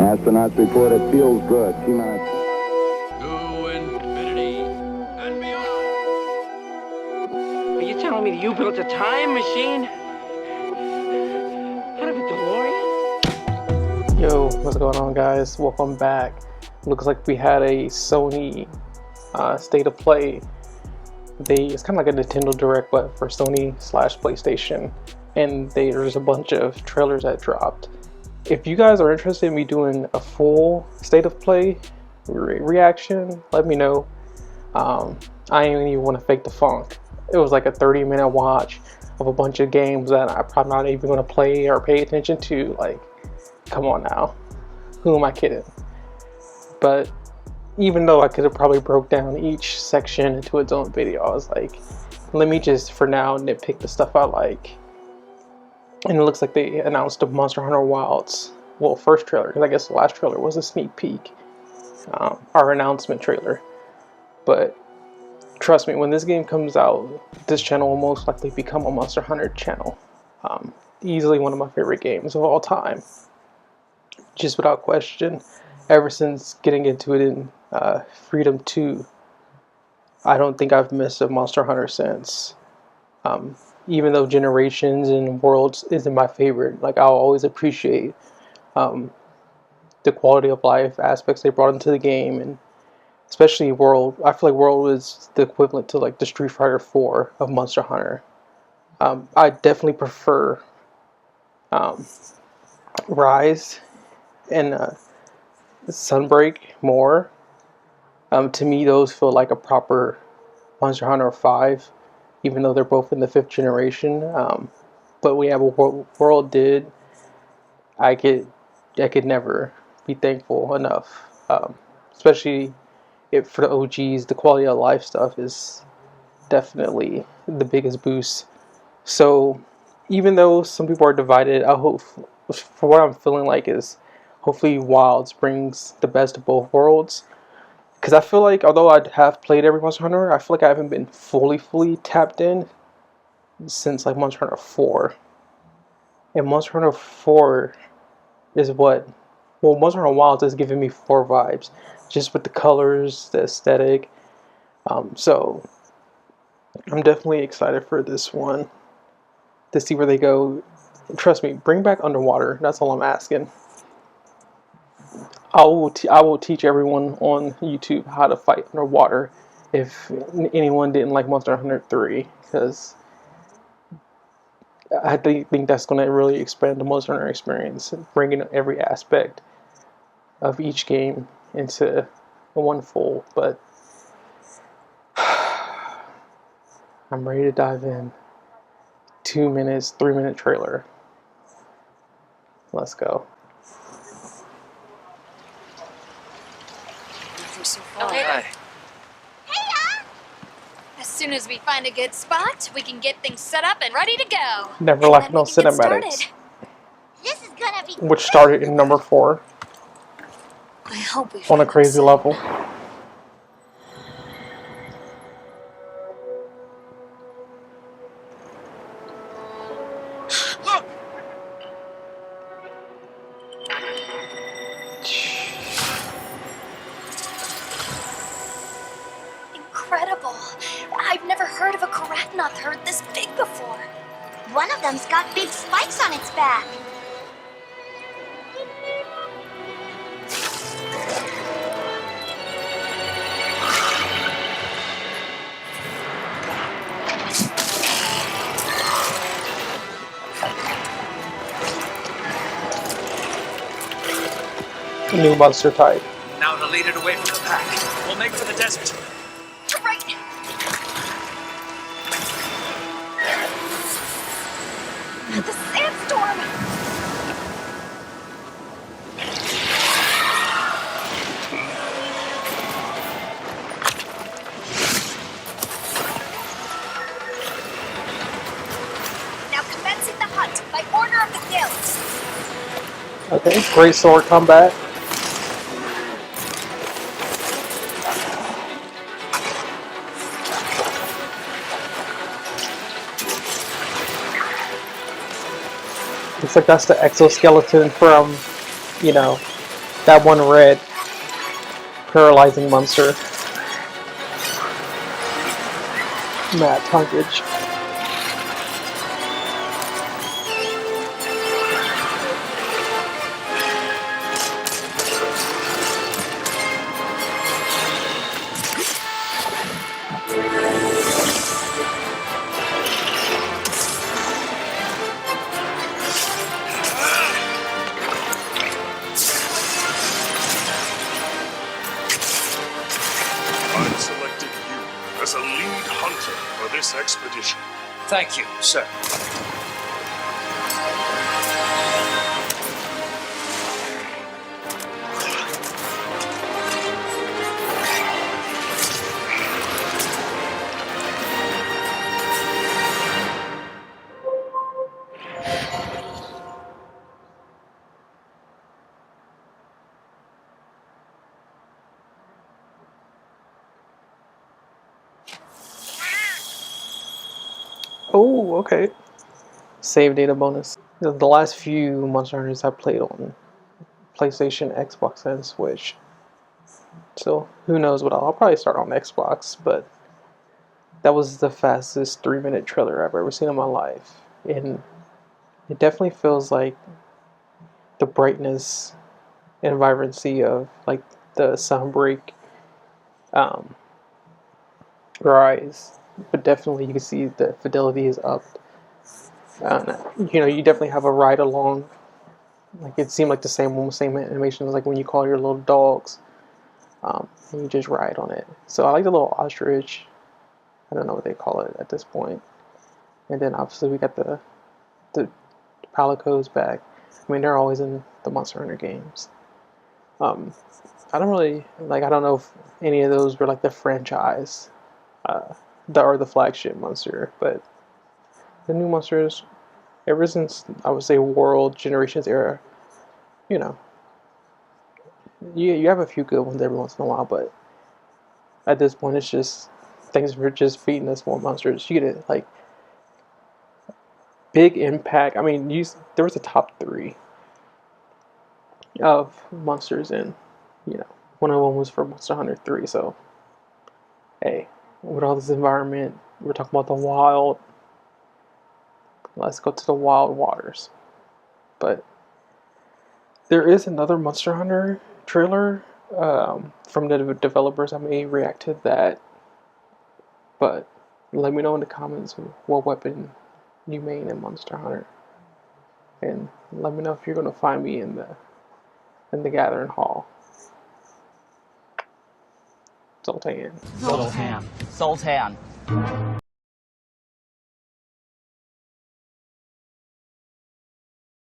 Astronauts report it feels good. T-minus. To infinity and beyond. Are you telling me that you built a time machine out of a DeLorean? Yo, what's going on, guys? Welcome back. Looks like we had a Sony State of Play. It's kind of like a Nintendo Direct, but for Sony / PlayStation. And there's a bunch of trailers that dropped. If you guys are interested in me doing a full State of Play reaction, let me know. I didn't even want to fake the funk. It was like a 30-minute watch of a bunch of games that I'm probably not even going to play or pay attention to. Like, come on now. Who am I kidding? But even though I could have probably broke down each section into its own video, I was like, let me just for now nitpick the stuff I like. And it looks like they announced the Monster Hunter Wilds, well, first trailer, because I guess the last trailer was a sneak peek, our announcement trailer. But trust me, when this game comes out, this channel will most likely become a Monster Hunter channel. Easily one of my favorite games of all time, just without question. Ever since getting into it in Freedom 2, I don't think I've missed a Monster Hunter since. Even though Generations and Worlds isn't my favorite, like, I'll always appreciate the quality of life aspects they brought into the game, and especially World. I feel like World is the equivalent to like the Street Fighter 4 of Monster Hunter. I definitely prefer Rise and Sunbreak more. To me, those feel like a proper Monster Hunter 5. Even though they're both in the 5th generation, but we have a World did. I could never be thankful enough, especially if for the OGs, the quality of life stuff is definitely the biggest boost. So even though some people are divided, I hope, for what I'm feeling like, is hopefully Wilds brings the best of both worlds. Because I feel like, although I have played every Monster Hunter, I feel like I haven't been fully tapped in since like Monster Hunter 4. And Monster Hunter 4 is what, well, Monster Hunter Wilds is giving me 4 vibes, just with the colors, the aesthetic. So I'm definitely excited for this one to see where they go. Trust me, bring back Underwater. That's all I'm asking. I will teach everyone on YouTube how to fight underwater if anyone didn't like Monster Hunter 3, because I think that's going to really expand the Monster Hunter experience, bringing every aspect of each game into one full. But I'm ready to dive in. 2 minutes, 3-minute trailer. Let's go. Oh, hi. Hey-ya! As soon as we find a good spot, we can get things set up and ready to go. Never lacked no cinematics. This is gonna be which started in number 4 I hope we on a crazy level. Look! incredible. I've never heard of a Karachnoth herd this big before. One of them's got big spikes on its back. New monster type. Now to lead it away from the pack. We'll make for the desert. You're right. The sandstorm. Now commencing the hunt by order of the guild. Okay, great sword combat. Looks like that's the exoskeleton from, you know, That one red paralyzing monster. Matt Tunkage. I've selected you as a lead hunter for this expedition. Thank you, sir. Oh, okay. Save data bonus. The last few Monster Hunters I played on PlayStation, Xbox, and Switch. So who knows what I'll probably start on Xbox, but that was the fastest 3-minute trailer I've ever seen in my life. And it definitely feels like the brightness and vibrancy of like the Sunbreak Rise, but definitely you can see the fidelity is up. You know, you definitely have a ride along. Like it seemed like the same animation as like when you call your little dogs, and you just ride on it. So I like the little ostrich. I don't know what they call it at this point. And then obviously we got the Palicos back. I mean they're always in the Monster Hunter games. I don't really like. I don't know if any of those were like the franchise, or the flagship monster, but the new monsters, ever since I would say World Generations era, you know, you have a few good ones every once in a while, but at this point it's just things for just feeding us more monsters. You get it like big impact. I mean, there was a top 3 of monsters in, you know, one of them was for Monster Hunter 3. So hey, with all this environment, we're talking about the wild. Let's go to the wild waters. But there is another Monster Hunter trailer from the developers. I may react to that. But let me know in the comments what weapon you main in Monster Hunter. And let me know if you're going to find me in the Gathering Hall. Zoltan. Sultan.